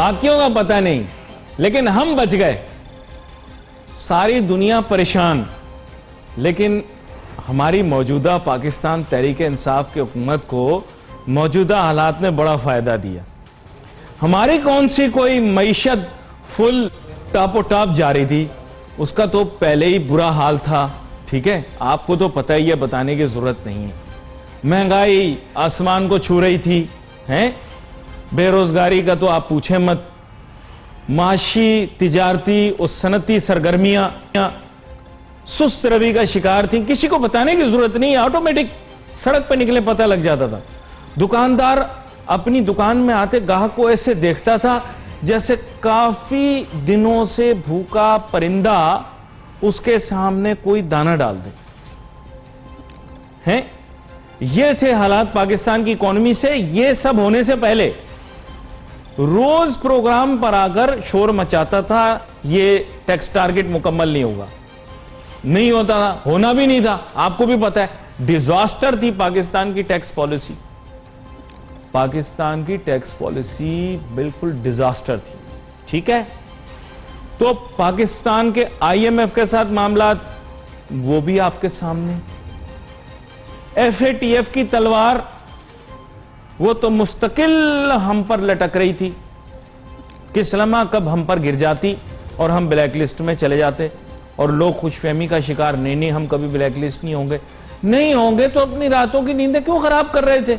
باقیوں کا پتہ نہیں، لیکن ہم بچ گئے. ساری دنیا پریشان، لیکن ہماری موجودہ پاکستان تحریک انصاف کی حکومت کو موجودہ حالات نے بڑا فائدہ دیا. ہماری کون سی کوئی معیشت فل ٹاپ و ٹاپ جاری تھی، اس کا تو پہلے ہی برا حال تھا. ٹھیک ہے، آپ کو تو پتہ ہی ہے، بتانے کی ضرورت نہیں ہے. مہنگائی آسمان کو چھو رہی تھی، بے روزگاری کا تو آپ پوچھیں مت. معاشی، تجارتی اور صنعتی سرگرمیاں سست روی کا شکار تھیں. کسی کو بتانے کی ضرورت نہیں، آٹومیٹک سڑک پہ نکلے پتہ لگ جاتا تھا. دکاندار اپنی دکان میں آتے گاہک کو ایسے دیکھتا تھا جیسے کافی دنوں سے بھوکا پرندہ اس کے سامنے کوئی دانہ ڈال دے. یہ تھے حالات پاکستان کی اکانومی سے. یہ سب ہونے سے پہلے روز پروگرام پر آ کر شور مچاتا تھا یہ ٹیکس ٹارگٹ مکمل نہیں ہوگا. نہیں ہوتا تھا، ہونا بھی نہیں تھا. آپ کو بھی پتا ہے ڈیزاسٹر تھی پاکستان کی ٹیکس پالیسی. پاکستان کی ٹیکس پالیسی بالکل ڈیزاسٹر تھی. ٹھیک ہے، تو پاکستان کے آئی ایم ایف کے ساتھ معاملات وہ بھی آپ کے سامنے. ایف اے ٹی ایف کی تلوار وہ تو مستقل ہم پر لٹک رہی تھی. کس لمحہ کب ہم پر گر جاتی اور ہم بلیک لسٹ میں چلے جاتے، اور لوگ خوش فہمی کا شکار. نہیں ہم کبھی بلیک لسٹ نہیں ہوں گے تو اپنی راتوں کی نیندیں کیوں خراب کر رہے تھے؟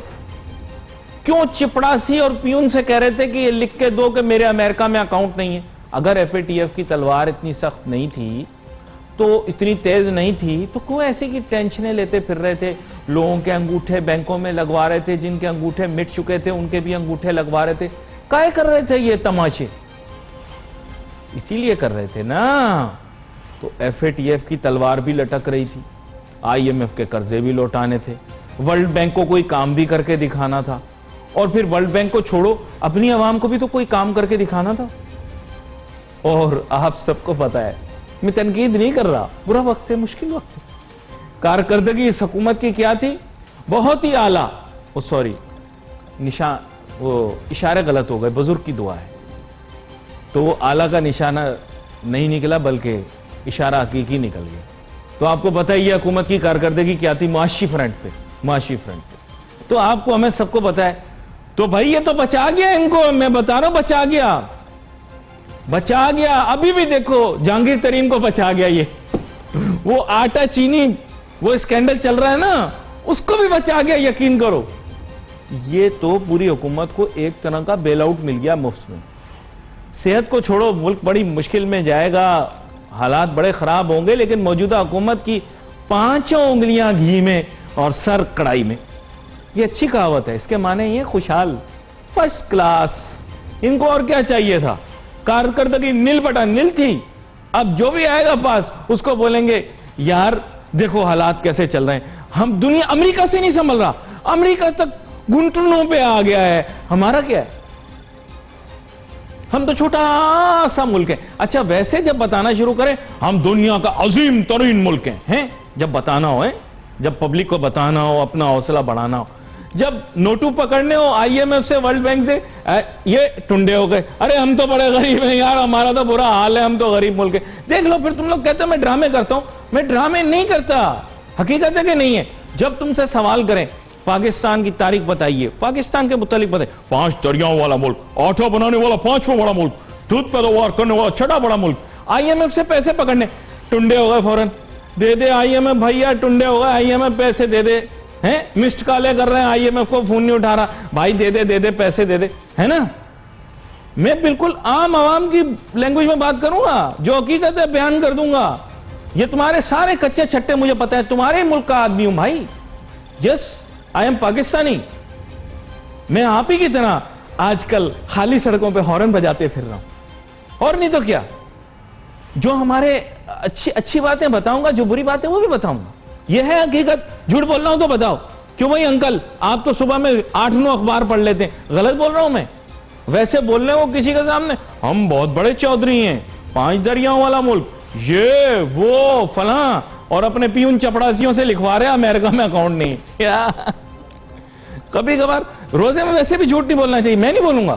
کیوں چپڑاسی اور پیون سے کہہ رہے تھے کہ یہ لکھ کے دو کہ میرے امریکہ میں اکاؤنٹ نہیں ہے؟ اگر ایف اے ٹی ایف کی تلوار اتنی سخت نہیں تھی، تو اتنی تیز نہیں تھی، تو کیوں ایسی کی ٹینشنیں لیتے پھر رہے تھے؟ لوگوں کے انگوٹھے بینکوں میں لگوا رہے تھے، جن کے انگوٹھے مٹ چکے تھے ان کے بھی انگوٹھے لگوا رہے تھے. کائے کر رہے تھے یہ تماشے؟ اسی لیے کر رہے تھے نا. تو ایف اے ٹی ایف کی تلوار بھی لٹک رہی تھی، آئی ایم ایف کے قرضے بھی لوٹانے تھے، ورلڈ بینک کو کوئی کام بھی کر کے دکھانا تھا. اور پھر ورلڈ بینک کو چھوڑو، اپنی عوام کو بھی تو کوئی کام کر کے دکھانا تھا. اور آپ سب کو پتا ہے، میں تنقید نہیں کر رہا، برا وقت ہے، مشکل وقت ہے. کارکردگی اس حکومت کی کیا تھی؟ بہت ہی اعلیٰ. وہ اشارے غلط ہو گئے، بزرگ کی دعا ہے. تو وہ اعلیٰ کا نشانہ نہیں نکلا بلکہ اشارہ حقیقی نکل گیا. تو آپ کو پتہ ہی یہ حکومت کی کارکردگی کیا تھی معاشی فرنٹ پہ. تو آپ کو، ہمیں سب کو پتہ ہے. تو بھائی یہ تو بچا گیا ان کو، میں بتا رہا ہوں بچا گیا. ابھی بھی دیکھو جہانگیر ترین کو بچا گیا. یہ وہ آٹا چینی وہ اسکینڈل چل رہا ہے نا، اس کو بھی بچا گیا، یقین کرو. یہ تو پوری حکومت کو ایک طرح کا بیل آؤٹ مل گیا مفت میں. صحت کو چھوڑو، ملک بڑی مشکل میں جائے گا، حالات بڑے خراب ہوں گے، لیکن موجودہ حکومت کی 5 انگلیاں گھی میں اور سر کڑائی میں. یہ اچھی کہاوت ہے. اس کے معنی یہ خوشحال، فرسٹ کلاس. ان کو اور کیا چاہیے تھا؟ کارکردگی نیل بٹا نیل تھی. اب جو بھی آئے گا پاس اس کو بولیں گے یار دیکھو حالات کیسے چل رہے ہیں. ہم دنیا امریکہ سے نہیں سنبھل رہا، امریکہ تک گھنٹنوں پہ آ گیا ہے. ہمارا کیا ہے؟ ہم تو چھوٹا سا ملک ہے. اچھا ویسے جب بتانا شروع کریں ہم دنیا کا عظیم ترین ملک ہیں، جب بتانا ہو، جب پبلک کو بتانا ہو، اپنا حوصلہ بڑھانا ہو، جب نوٹو پکڑنے ہو آئی ایم ایف سے، ورلڈ بینک سے، یہ ٹنڈے ہو گئے. ارے ہم تو بڑے غریب ہیں یار، ہمارا تو برا حال ہے، ہم تو غریب ملک ہے. دیکھ لو پھر تم لوگ کہتے ہیں میں ڈرامے کرتا ہوں. میں ڈرامے نہیں کرتا، حقیقت ہے کہ نہیں ہے. جب تم سے سوال کریں پاکستان کی تاریخ بتائیے، پاکستان کے متعلق بتائیے، 5 دریاؤں والا ملک، آٹا بنانے والا 5واں بڑا ملک، دودھ پیداوار کرنے والا 6واں بڑا ملک. آئی ایم ایف سے پیسے پکڑنے، ٹنڈے ہو گئے فوراً. دے دے آئی ایم ایف بھائیا، ٹنڈے ہو گئے، آئی ایم ایف پیسے دے دے. مسڈ کالے کر رہے ہیں، آئی ایم ایف کو فون نہیں اٹھا رہا، بھائی دے دے پیسے دے دے، ہے نا. میں بالکل عام عوام کی لینگویج میں بات کروں گا، جو حقیقت ہے بیان کر دوں گا. یہ تمہارے سارے کچے چھٹے مجھے پتا ہے، تمہارے ملک کا آدمی ہوں بھائی. یس آئی ایم پاکستانی. میں آپ ہی کی طرح آج کل خالی سڑکوں پہ ہارن بجاتے پھر رہا ہوں، اور نہیں تو کیا. جو ہمارے اچھی باتیں بتاؤں گا، جو بری باتیں وہ بھی بتاؤں گا. یہ ہے حقیقت. جھوٹ بول رہا ہوں تو بتاؤ. کیوں بھائی انکل آپ تو صبح میں 8-9 اخبار پڑھ لیتے ہیں، غلط بول رہا ہوں میں؟ ویسے بولنے کو کسی کے سامنے ہم بہت بڑے چودھری ہیں، 5 دریاؤں والا ملک، یہ وہ فلاں، اور اپنے پیون چپڑاسیوں سے لکھوا رہے ہیں امریکہ میں اکاؤنٹ نہیں. کبھی کبھار روزے میں ویسے بھی جھوٹ نہیں بولنا چاہیے. میں نہیں بولوں گا،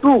2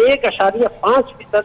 1.5%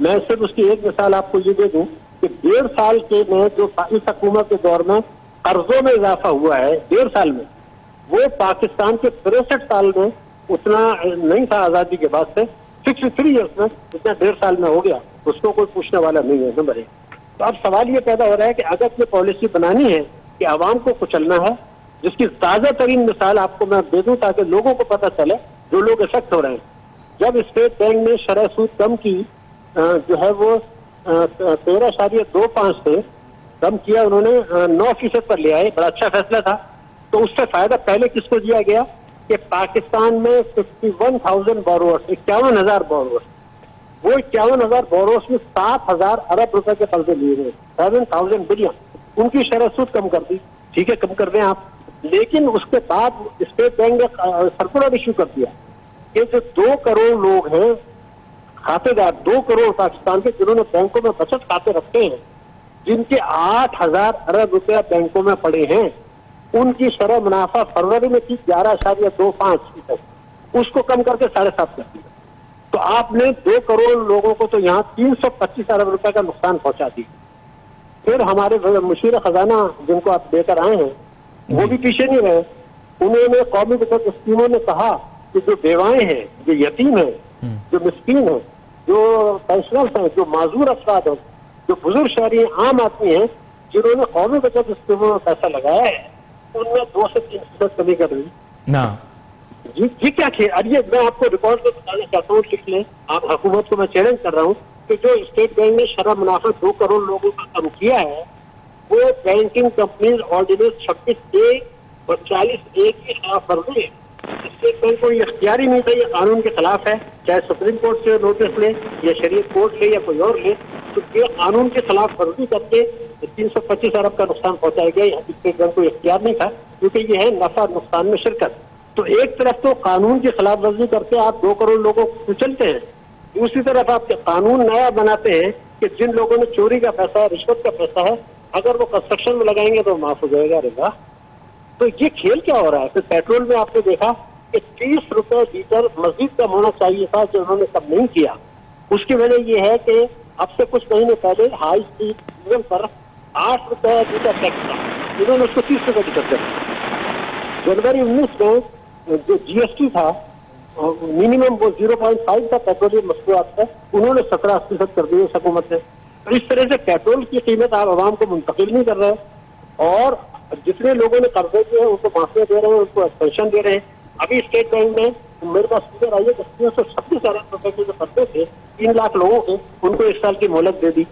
میں صرف اس کی ایک مثال آپ کو یہ دے دوں کہ 1.5 سال کے میں جو اس حکومت کے دور میں قرضوں میں اضافہ ہوا ہے 1.5 سال میں، وہ پاکستان کے 63 سال میں اتنا نہیں تھا آزادی کے بعد سے، 63 ایئرس میں اتنا 1.5 سال میں ہو گیا، اس کو کوئی پوچھنے والا نہیں ہے. نمبر 1. تو اب سوال یہ پیدا ہو رہا ہے کہ اگر یہ پالیسی بنانی ہے کہ عوام کو کچلنا ہے، جس کی تازہ ترین مثال آپ کو میں دے دوں تاکہ لوگوں کو پتہ چلے جو لوگ افیکٹ ہو رہے ہیں. جب اسٹیٹ بینک نے شرح سود کم کی جو ہے وہ 13.25 سے کم کیا، انہوں نے 9% پر لیا ہے، بڑا اچھا فیصلہ تھا. تو اس سے فائدہ پہلے کس کو دیا گیا کہ پاکستان میں 51,000 بورورز، 51,000 بورورز، وہ 51,000 بورورز میں 7,000 ارب روپے کے قرضے لیے گئے، 7,000 بلین. ان کی شرح سود کم کر دی، ٹھیک ہے کم کر دیں آپ، لیکن اس کے بعد اسٹیٹ بینک نے سرکولر ایشو کر دیا کہ جو 2 کروڑ لوگ ہیں کھاتے دار، 2 کروڑ پاکستان کے جنہوں نے بینکوں میں بچت کھاتے رکھتے ہیں، جن کے 8,000 ارب روپیہ بینکوں میں پڑے ہیں، ان کی شرح منافع فروری میں تھی 11.25%، اس کو کم کر کے 7.5 کر دیا. تو آپ نے 2 کروڑ لوگوں کو تو یہاں 325 ارب روپے کا نقصان پہنچا دی. پھر ہمارے مشیر خزانہ جن کو آپ دے کر آئے ہیں وہ بھی پیچھے نہیں رہے، انہوں نے قومی بچت اسکیموں نے کہا کہ جو بیوائیں ہیں، جو یتیم ہیں، جو مسکین ہیں، جو پینشنرز ہیں، جو معذور افراد ہیں، جو بزرگ شہری ہیں، عام آدمی ہیں، جنہوں نے قومی بچت اسکیموں میں پیسہ لگایا ہے، ان میں 2 سے 3% کمی کر دی. جی کیا اب یہ میں آپ کو ریکارڈ میں بتانا چاہتا ہوں، لکھ لیں آپ، حکومت کو میں چیلنج کر رہا ہوں کہ جو اسٹیٹ بینک نے شرح منافع 2 کروڑ لوگوں کا کم کیا ہے، وہ بینکنگ کمپنیز آرڈیننس 26A اور 40A کی خلاف ورزی ہے. اسٹیٹ بینک کو یہ اختیار ہی نہیں تھا، یہ قانون کے خلاف ہے، چاہے سپریم کورٹ سے نوٹس لے یا شریعت کورٹ لے یا کوئی اور لے، تو یہ قانون کے خلاف ورزی کر کے 325 ارب کا نقصان پہنچایا گیا. اسٹیٹ بینک کو اختیار نہیں تھا کیونکہ یہ ہے نفع نقصان میں شرکت. تو ایک طرف تو قانون کی خلاف ورزی کر کے آپ 2 کروڑ لوگوں کو کچلتے ہیں، دوسری طرف آپ قانون نیا بناتے ہیں کہ جن لوگوں نے چوری کا پیسہ، رشوت کا پیسہ ہے، اگر وہ کنسٹرکشن میں لگائیں گے تو معاف ہو جائے گا رضا. تو یہ کھیل کیا ہو رہا ہے؟ پھر پیٹرول میں آپ نے دیکھا کہ 30 روپے لیٹر مزید کم ہونا چاہیے تھا، جو انہوں نے کم نہیں کیا. اس کی وجہ یہ ہے کہ اب سے کچھ مہینے پہلے ہائی اسپیڈ ڈیزل پر 8 روپے لیٹر ٹیکس تھا، انہوں نے اس کو 30 روپے کی کر دیا. جنوری 19 میں جو جی ایس ٹی تھا منیمم وہ 0.5 تھا پیٹرولیم مصنوعات کا، انہوں نے 17% کر دی اس حکومت نے. اس طرح سے پیٹرول کی قیمت آپ عوام کو منتقل نہیں کر رہے، اور جتنے لوگوں نے قرضے کیے ہیں ان کو معافیاں دے رہے ہیں، ان کو ایکسٹینشن دے رہے ہیں. ابھی اسٹیٹ بینک میں میرے پاس فگر آئی ہے کہ 326 ارب روپے کے جو قرضے تھے 3 لاکھ لوگوں کے، ان کو 1 سال کی مہلت دے دی.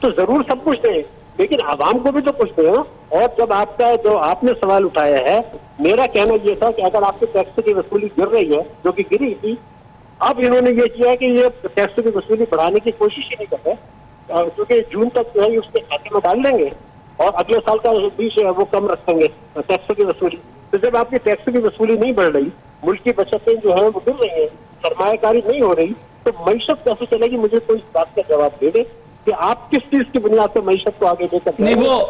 تو ضرور سب کچھ دیں لیکن عوام کو بھی تو کچھ دیں. اور جب آپ کا جو آپ نے سوال اٹھایا ہے، میرا کہنا یہ تھا کہ اگر آپ کی ٹیکس کی وصولی گر رہی ہے، جو کہ گری تھی، اب انہوں نے یہ کیا کہ یہ ٹیکس کی وصولی بڑھانے کی کوشش ہی نہیں کر رہے، کیونکہ جون تک جو ہے اس کے کھاتے میں ڈال دیں گے اور اگلے سال کا بیچ ہے وہ کم رکھیں گے ٹیکس کی وصولی. تو جب آپ کی ٹیکس کی وصولی نہیں بڑھ رہی، ملک کی بچتیں جو ہیں وہ گر رہی ہیں، سرمایہ کاری نہیں ہو رہی، تو معیشت کیسے چلے گی؟ مجھے کوئی اس بات کا جواب دے دے کہ آپ کس چیز کی بنیاد پہ معیشت کو آگے لے کر نہیں. وہ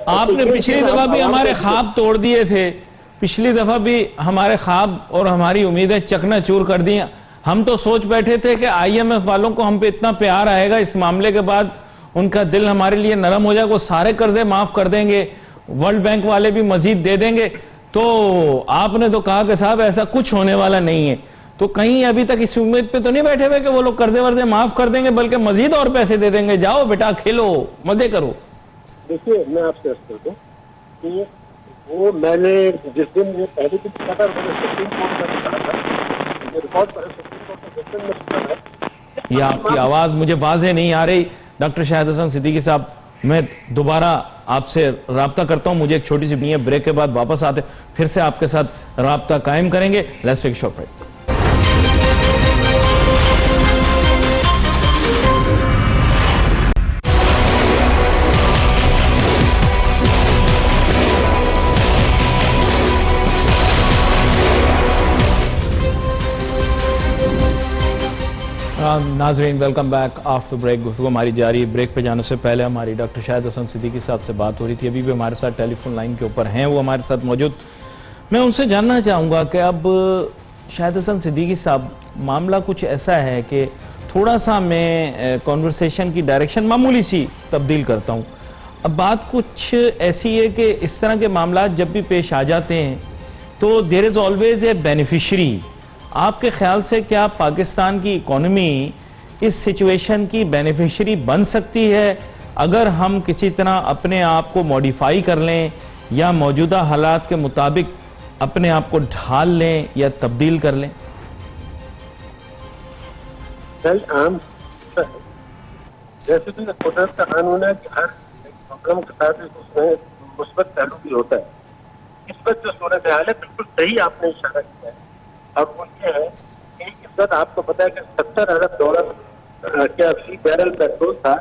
آپ نے پچھلی دفعہ بھی ہمارے خواب توڑ دیے تھے، پچھلی دفعہ بھی ہمارے خواب اور ہماری امیدیں چکنا چور کر دی. ہم تو سوچ بیٹھے تھے کہ آئی ایم ایف والوں کو ہم پہ اتنا پیار آئے گا اس معاملے کے بعد، ان کا دل ہمارے لیے نرم ہو جائے گا، وہ سارے قرضے معاف کر دیں گے، ورلڈ بینک والے بھی مزید دے دیں گے. تو آپ نے تو کہا کہ صاحب ایسا کچھ ہونے والا نہیں ہے. تو کہیں ابھی تک اس امید پہ تو نہیں بیٹھے ہوئے کہ وہ لوگ قرضے ورزے معاف کر دیں گے، بلکہ مزید اور پیسے دے دیں گے؟ جاؤ بیٹا کھیلو، مزے کرو. دیکھیے میں آپ سے عرض کر دوں کہ وہ میں نے جس دن یہ پہلے دن کہا تھا، میں نے سپریم کورٹ میں کہا تھا، یہ ریکارڈ پر سپریم کورٹ میں جس دن میں کہا تھا. یہ آپ کی آواز مجھے واضح نہیں آ رہی ڈاکٹر شاہد حسن صدیقی صاحب. میں دوبارہ آپ سے رابطہ کرتا ہوں، مجھے ایک چھوٹی سی بریک کے بعد واپس آتے پھر سے آپ کے ساتھ رابطہ قائم کریں گے. Let's take short break. ناظرین ویلکم بیک آفٹر بریک. گفتگو ہماری جاری. بریک پہ جانے سے پہلے ہماری ڈاکٹر شاہد حسن صدیقی صاحب سے بات ہو رہی تھی، ابھی بھی ہمارے ساتھ ٹیلی فون لائن کے اوپر ہیں، وہ ہمارے ساتھ موجود. میں ان سے جاننا چاہوں گا کہ اب شاہد حسن صدیقی صاحب معاملہ کچھ ایسا ہے کہ تھوڑا سا میں کانورسیشن کی ڈائریکشن معمولی سی تبدیل کرتا ہوں. اب بات کچھ ایسی ہے کہ اس طرح کے معاملات جب بھی پیش آ جاتے ہیں تو دیر از آلویز اے بینیفیشری. آپ کے خیال سے کیا پاکستان کی اکانومی اس سچویشن کی بینیفیشری بن سکتی ہے اگر ہم کسی طرح اپنے آپ کو موڈیفائی کر لیں یا موجودہ حالات کے مطابق اپنے آپ کو ڈھال لیں یا تبدیل کر لیں؟ عام جیسے کہ قدرت کا قانون ہے کہ ہر پروگرام کے ساتھ اس میں مثبت پہلو بھی ہوتا ہے. اس وقت جو صورتحال ہے بالکل صحیح آپ نے اشارہ کیا ہے اور وہ یہ ہے کہ اس وقت آپ کو پتا ہے کہ $70 ارب کیا فی بیرل پیٹرول تھا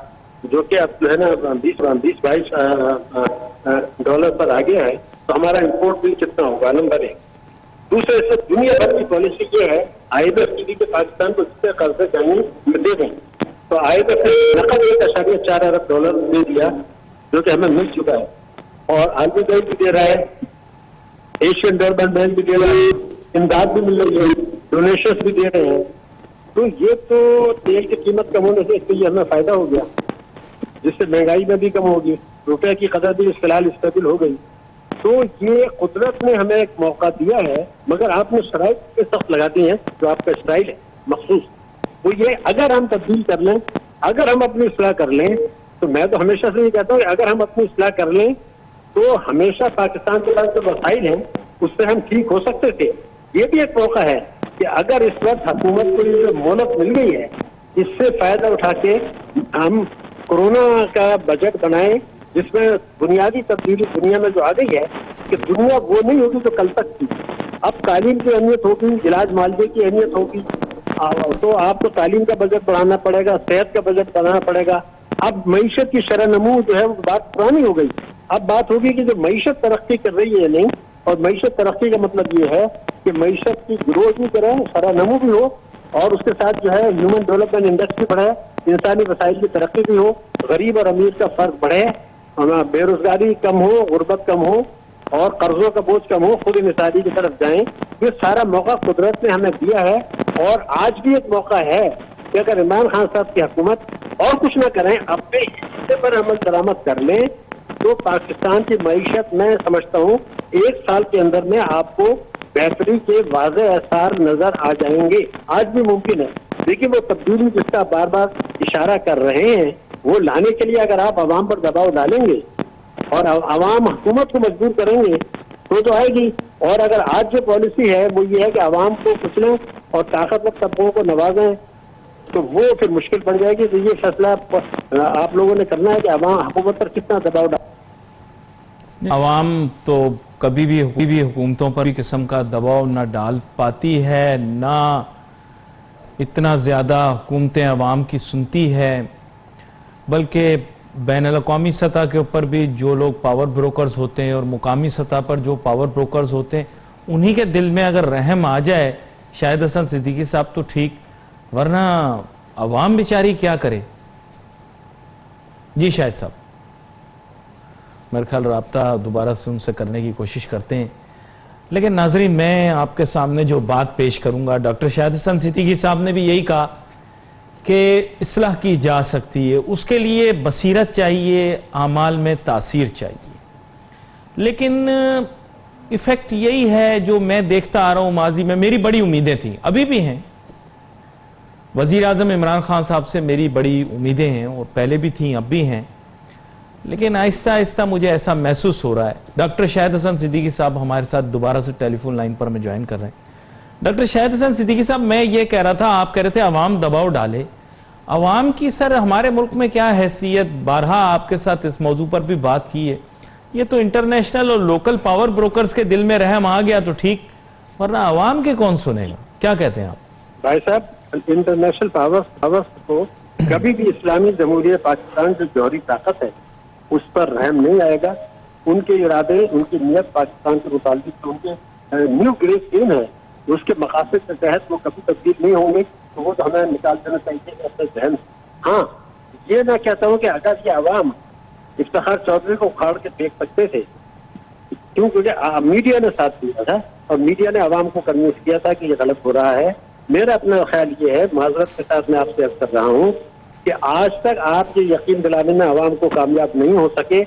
جو کہ اب جو ہے نا $20-22 پر آ گیا ہے. تو ہمارا امپورٹ بھی کتنا ہوگا؟ نمبر 1. دوسرے سے دنیا بھر کی پالیسی یہ ہے IMF کے پاکستان کو جتنے قرضے چاہیے دے دیں. تو IMF نے نقد $1.4 ارب دے دیا جو کہ ہمیں مل چکا ہے اور عالمی بینک بھی دے رہا ہے, ایشین ڈیولپمنٹ بینک بھی دے رہا ہے, امداد بھی مل رہی ہے, ڈونیشنز بھی دے رہے ہیں. تو یہ تو تیل کی قیمت کم ہونے سے اس سے ہمیں فائدہ ہو گیا جس سے مہنگائی میں بھی کم ہوگی, روپے کی قدر بھی فی الحال اسٹیبل ہو گئی. تو یہ قدرت نے ہمیں ایک موقع دیا ہے مگر آپ نے شرائط کے سخت لگا دی ہیں جو آپ کا اسٹائل ہے مخصوص. وہ یہ اگر ہم تبدیل کر لیں, اگر ہم اپنی اصلاح کر لیں تو میں تو ہمیشہ سے یہ کہتا ہوں کہ اگر ہم اپنی اصلاح کر لیں تو ہمیشہ پاکستان کے پاس جو وسائل ہیں اس سے ہم ٹھیک ہو سکتے تھے. یہ بھی ایک موقع ہے کہ اگر اس وقت حکومت کو یہ جو مہلت مل گئی ہے اس سے فائدہ اٹھا کے ہم کورونا کا بجٹ بنائیں جس میں بنیادی تبدیلی دنیا میں جو آ گئی ہے کہ دنیا وہ نہیں ہوگی جو کل تک تھی. اب تعلیم کی اہمیت ہوگی, علاج معالجے کی اہمیت ہوگی, تو آپ کو تعلیم کا بجٹ بڑھانا پڑے گا, صحت کا بجٹ بڑھانا پڑے گا. اب معیشت کی شرح نمو جو ہے وہ بات پرانی ہو گئی. اب بات ہوگی کہ جو معیشت ترقی کر رہی ہے نہیں, اور معیشت ترقی کا مطلب یہ ہے کہ معیشت کی گروتھ بھی کریں, شرح نمو بھی ہو اور اس کے ساتھ جو ہے ہیومن ڈیولپمنٹ انڈیکس بھی بڑھے, انسانی وسائل کی ترقی بھی ہو, غریب اور امیر کا فرق بڑھے, بے روزگاری کم ہو, غربت کم ہو اور قرضوں کا بوجھ کم ہو, خود انحصاری کی طرف جائیں. یہ سارا موقع قدرت نے ہمیں دیا ہے اور آج بھی ایک موقع ہے کہ اگر عمران خان صاحب کی حکومت اور کچھ نہ کریں, اپنے حصے پر عمل درآمد کر لیں تو پاکستان کی معیشت میں سمجھتا ہوں 1 سال کے اندر میں آپ کو بہتری کے واضح آثار نظر آ جائیں گے. آج بھی ممکن ہے, لیکن وہ تبدیلی جس کا بار بار اشارہ کر رہے ہیں وہ لانے کے لیے اگر آپ عوام پر دباؤ ڈالیں گے اور عوام حکومت کو مجبور کریں گے تو آئے گی. اور اگر آج جو پالیسی ہے وہ یہ ہے کہ عوام کو کچلیں اور طاقتور طبقوں کو نوازیں تو وہ پھر مشکل پڑ جائے گی. تو یہ فیصلہ آپ لوگوں نے کرنا ہے کہ عوام حکومت پر کتنا دباؤ ڈال. عوام تو کبھی بھی حکومتوں پر بھی قسم کا دباؤ نہ ڈال پاتی ہے, نہ اتنا زیادہ حکومتیں عوام کی سنتی ہے, بلکہ بین الاقوامی سطح کے اوپر بھی جو لوگ پاور بروکرز ہوتے ہیں اور مقامی سطح پر جو پاور بروکرز ہوتے ہیں انہی کے دل میں اگر رحم آ جائے شاہد حسن صدیقی صاحب تو ٹھیک, ورنہ عوام بیچاری کیا کرے. جی شاہد صاحب, میرے خیال رابطہ دوبارہ سے ان سے کرنے کی کوشش کرتے ہیں. لیکن ناظرین میں آپ کے سامنے جو بات پیش کروں گا, ڈاکٹر شاہد حسن صدیقی صاحب نے بھی یہی کہا کہ اصلاح کی جا سکتی ہے, اس کے لیے بصیرت چاہیے, اعمال میں تاثیر چاہیے. لیکن ایفیکٹ یہی ہے جو میں دیکھتا آ رہا ہوں ماضی میں. میری بڑی امیدیں تھیں, ابھی بھی ہیں, وزیر اعظم عمران خان صاحب سے میری بڑی امیدیں ہیں اور پہلے بھی تھیں اب بھی ہیں, لیکن آہستہ آہستہ مجھے ایسا محسوس ہو رہا ہے. ڈاکٹر شاہد حسن صدیقی صاحب ہمارے ساتھ دوبارہ سے ٹیلی فون لائن پر میں جوائن کر رہے ہیں. ڈاکٹر شاہد حسن صدیقی صاحب, میں یہ کہہ رہا تھا, آپ کہہ رہے تھے عوام دباؤ ڈالے. عوام کی سر ہمارے ملک میں کیا حیثیت, بارہا آپ کے ساتھ اس موضوع پر بھی بات کی ہے. یہ تو انٹرنیشنل اور لوکل پاور بروکرز کے دل میں رحم آ گیا تو ٹھیک, ورنہ عوام کے کون سنے گا. کیا کہتے ہیں آپ؟ بھائی صاحب, انٹرنیشنل پاور کو کبھی بھی اسلامی جمہوریہ پاکستان جو جوہری طاقت ہے اس پر رحم نہیں آئے گا. ان کے ارادے, ان کی نیت پاکستان کے متعلق ان کے نیو گریس اسکیم ہے, اس کے مقاصد کے تحت وہ کبھی تبدیل نہیں ہوں گے, تو وہ تو ہمیں نکال دینا چاہیے ایسے ذہن. ہاں, یہ میں کہتا ہوں کہ اگر یہ عوام افتخار چودھری کو اکھاڑ کے دیکھ سکتے تھے, کیونکہ میڈیا نے ساتھ دیا تھا اور میڈیا نے عوام کو کنوینس کیا تھا کہ یہ غلط ہو رہا ہے, میرا اپنا خیال یہ ہے, معذرت کے ساتھ میں آپ سے عرض کر رہا ہوں کہ آج تک آپ یہ یقین دلانے میں عوام کو کامیاب نہیں ہو سکے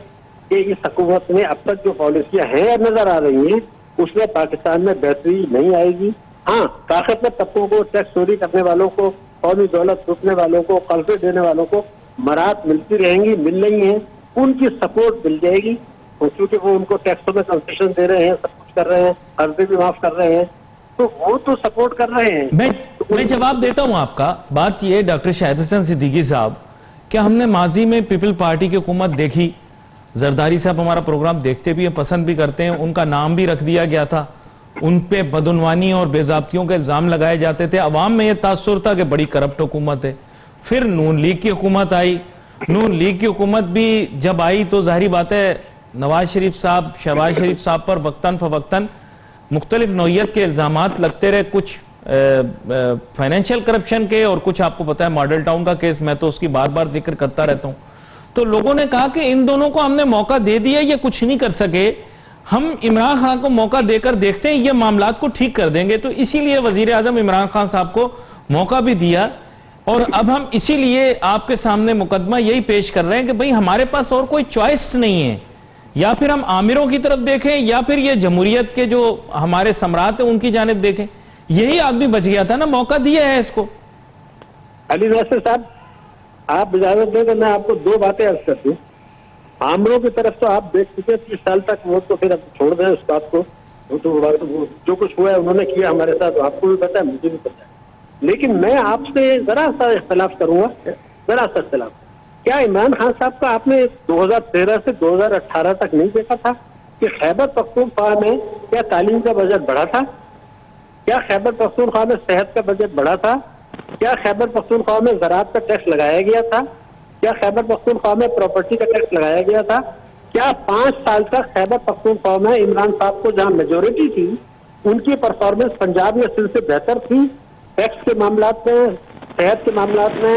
کہ اس حکومت میں اب تک جو پالیسیاں ہیں اور نظر آ رہی ہیں اس میں پاکستان میں بہتری نہیں آئے گی. ہاں, طاقتور طبقوں کو, ٹیکس چوری کرنے والوں کو, قومی دولت لوٹنے والوں کو, قرضے دینے والوں کو مراحت ملتی رہیں گی, مل رہی ہیں, ان کی سپورٹ مل جائے گی کیونکہ وہ ان کو ٹیکسوں میں کنسیشن دے رہے ہیں, سب کچھ کر رہے ہیں, قرضے بھی معاف کر رہے ہیں, تو وہ تو سپورٹ کر رہے ہیں. میں جواب دیتا ہوں آپ کا. بات یہ ڈاکٹر شاہد حسن صدیقی صاحب, کیا ہم نے ماضی میں پیپل پارٹی کی حکومت دیکھی؟ زرداری صاحب ہمارا پروگرام دیکھتے بھی ہیں, پسند بھی کرتے ہیں, ان کا نام بھی رکھ دیا گیا تھا, ان پہ بدعنوانی اور بے ضابطگیوں کے الزام لگائے جاتے تھے, عوام میں یہ تاثر تھا کہ بڑی کرپٹ حکومت ہے. پھر نون لیگ کی حکومت آئی, نون لیگ کی حکومت بھی جب آئی تو ظاہری بات ہے نواز شریف صاحب, شہباز شریف صاحب پر وقتاً فوقتاً مختلف نوعیت کے الزامات لگتے رہے, کچھ فائنینشیل کرپشن کے اور کچھ آپ کو پتا ہے ماڈل ٹاؤن کا کیس, میں تو اس کی بار بار ذکر کرتا رہتا ہوں. تو لوگوں نے کہا کہ ان دونوں کو ہم نے موقع دے دیا, یہ کچھ نہیں کر سکے, ہم عمران خان کو موقع دے کر دیکھتے ہیں یہ معاملات کو ٹھیک کر دیں گے. تو اسی لیے وزیر اعظم عمران خان صاحب کو موقع بھی دیا, اور اب ہم اسی لیے آپ کے سامنے مقدمہ یہی پیش کر رہے ہیں کہ بھئی ہمارے پاس اور کوئی چوائس نہیں ہے, یا پھر ہم آمروں کی طرف دیکھیں یا پھر یہ جمہوریت کے جو ہمارے سمراٹ ہیں ان کی جانب دیکھیں. یہی آدمی بچ گیا تھا نا, موقع دیا ہے اس کو. علی ناصر صاحب, آپ اجازت دیں کہ میں آپ کو دو باتیں عرض کر دوں. آمروں کی طرف تو آپ دیکھ چکے 30 سال تک, وہ تو پھر اب چھوڑ دیں اس بات کو, وہ تو جو کچھ ہوا ہے انہوں نے کیا ہمارے ساتھ, آپ کو بھی پتا ہے مجھے بھی پتا ہے. لیکن میں آپ سے ذرا سا اختلاف کروں گا, ذرا سا اختلاف. کیا عمران خان صاحب کا آپ نے 2013 سے 2018 تک نہیں دیکھا تھا کہ خیبر پختونخوا میں کیا تعلیم کا بجٹ بڑھا تھا؟ کیا خیبر پختونخوا میں صحت کا بجٹ بڑھا تھا؟ کیا خیبر پختونخوا میں زراعت کا ٹیکس لگایا گیا تھا؟ کیا خیبر پختونخوا میں پراپرٹی کا ٹیکس لگایا گیا تھا؟ کیا 5 سال تک خیبر پختونخوا میں عمران صاحب کو جہاں میجورٹی تھی ان کی پرفارمنس پنجاب یا سندھ سے بہتر تھی ٹیکس کے معاملات میں, صحت کے معاملات میں,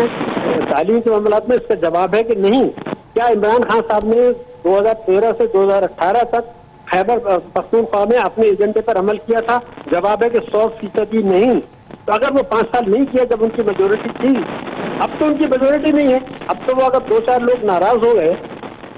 تعلیم کے معاملات میں؟ اس کا جواب ہے کہ نہیں. کیا عمران خان صاحب نے 2013 سے 2018 تک خیبر پختونخوا میں اپنے ایجنڈے پر عمل کیا تھا؟ جواب ہے کہ 100% نہیں. تو اگر وہ 5 سال نہیں کیا جب ان کی میجورٹی تھی, اب تو ان کی میجورٹی نہیں ہے, اب تو وہ اگر 2-4 لوگ ناراض ہو گئے,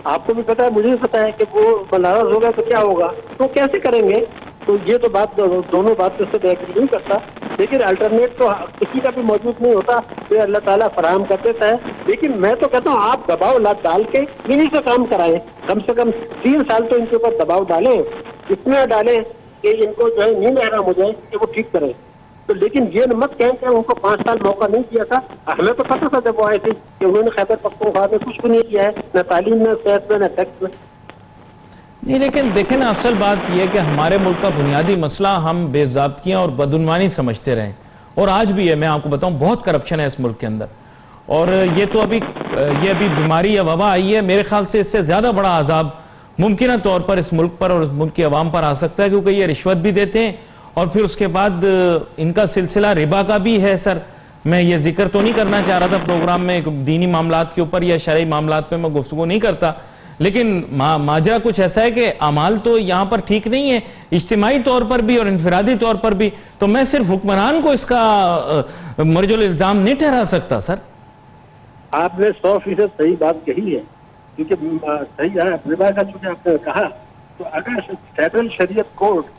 آپ کو بھی پتا ہے مجھے بھی پتا ہے کہ وہ ناراض ہو گئے تو کیا ہوگا, تو کیسے کریں گے؟ تو یہ تو بات دونوں باتوں سے ایگری نہیں کرتا, لیکن الٹرنیٹ تو کسی کا بھی موجود نہیں ہوتا, یہ اللہ تعالیٰ فراہم کر دیتا ہے. لیکن میں تو کہتا ہوں آپ دباؤ ڈال کے انہیں سے کام کرائیں, کم سے کم 3 سال تو ان کے اوپر دباؤ ڈالیں, اتنا ڈالیں کہ ان کو جو ہے نیند آرام ہو جائے کہ وہ ٹھیک کریں. تو لیکن یہ مت کہیں کہ ان کو 5 سال موقع نہیں دیا تھا. ہمیں تو پتہ تھا جب وہ آئے تھے کہ انہوں نے خیبر پختونخوا میں کچھ بھی نہیں کیا ہے, نہ تعلیم میں, صحت میں, نہ ٹیکس میں. نہیں, لیکن دیکھیں نا, اصل بات یہ ہے کہ ہمارے ملک کا بنیادی مسئلہ ہم بے ضابطگیاں اور بدعنوانی سمجھتے رہے, اور آج بھی ہے. میں آپ کو بتاؤں بہت کرپشن ہے اس ملک کے اندر, اور یہ تو ابھی بیماری یا وبا آئی ہے, میرے خیال سے اس سے زیادہ بڑا عذاب ممکنہ طور پر اس ملک پر اور اس ملک کی عوام پر آ سکتا ہے, کیونکہ یہ رشوت بھی دیتے ہیں اور پھر اس کے بعد ان کا سلسلہ ربا کا بھی ہے. سر میں یہ ذکر تو نہیں کرنا چاہ رہا تھا پروگرام میں, دینی معاملات کے اوپر یا شرعی معاملات پہ میں گفتگو نہیں کرتا, لیکن ماجرا کچھ ایسا ہے کہ اعمال تو یہاں پر ٹھیک نہیں ہے, اجتماعی طور پر بھی اور انفرادی طور پر بھی. تو میں صرف حکمران کو اس کا مرجع الزام نہیں ٹھہرا سکتا. سر آپ نے 100% صحیح بات کہی ہے, کیونکہ صحیح ہے ربا کا چونکہ آپ نے کہا, تو اگر فیڈرل شریعت کورٹ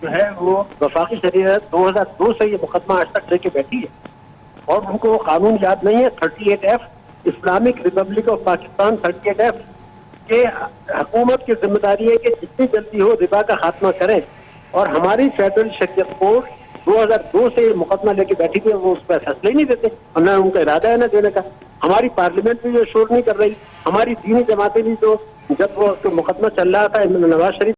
جو ہے وہ وفاقی شریعت 2002 سے یہ مقدمہ آج تک لے کے بیٹھی ہے, اور ان کو وہ قانون یاد نہیں ہے 38F, Islamic republic of Pakistan 38F, کہ حکومت کی ذمہ داری ہے کہ جتنی جلدی ہو ربا کا خاتمہ کریں. اور ہماری فیڈرل شریعت کورٹ 2002 سے یہ مقدمہ لے کے بیٹھی تھی, وہ اس پہ فیصلے ہی نہیں دیتے, اور نہ ان کا ارادہ ہے نہ دینے کا. ہماری پارلیمنٹ بھی یہ شور نہیں کر رہی, ہماری دینی جماعتیں بھی جو جب وہ مقدمہ چل رہا تھا نواز شریف